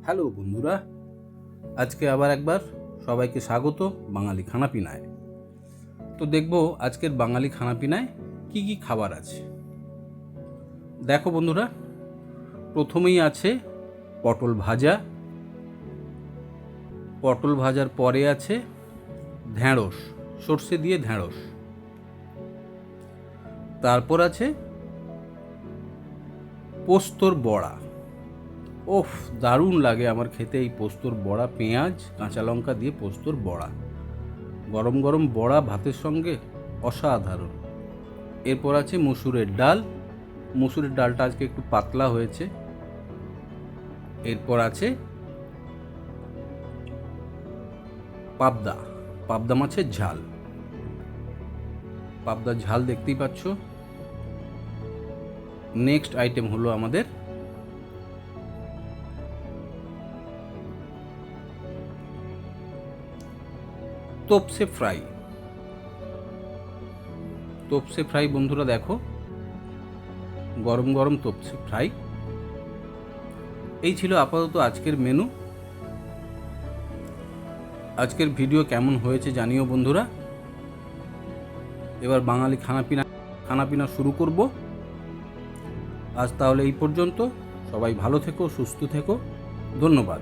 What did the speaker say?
Hello বন্ধুরা, আজকে আবার একবার সবাইকে স্বাগত বাঙালি খানাপিনায়। তো দেখব আজকের বাঙালি খানাপিনায় কি কি খাবার আছে। দেখো বন্ধুরা, প্রথমেই আছে পটল ভাজা। পটল ভাজার পরে আছে ঢ্যাঁড়স, সর্ষে দিয়ে ঢ্যাঁড়স। তারপর আছে পোস্তর বড়া। ওফ, দারুণ লাগে আমার খেতে এই পোস্তর বড়া, পেঁয়াজ কাঁচা লঙ্কা দিয়ে পোস্তর বড়া। গরম গরম বড়া ভাতের সঙ্গে অসাধারণ। এরপর আছে মুসুরের ডাল। মুসুরের ডালটা আজকে একটু পাতলা হয়েছে। এরপর আছে পাবদা, পাবদা মাছের ঝাল। পাবদার ঝাল দেখতেই পাচ্ছ। নেক্সট আইটেম হলো আমাদের তোপসে ফ্রাই। তোপসে ফ্রাই বন্ধুরা দেখো, গরম গরম তোপসে ফ্রাই। এই ছিল আপাতত আজকের মেনু। আজকের ভিডিও কেমন হয়েছে জানিও বন্ধুরা। এবার বাঙালি খানাপিনা শুরু করব। আজ তাহলে এই পর্যন্ত। সবাই ভালো থেকো, সুস্থ থেকো। ধন্যবাদ।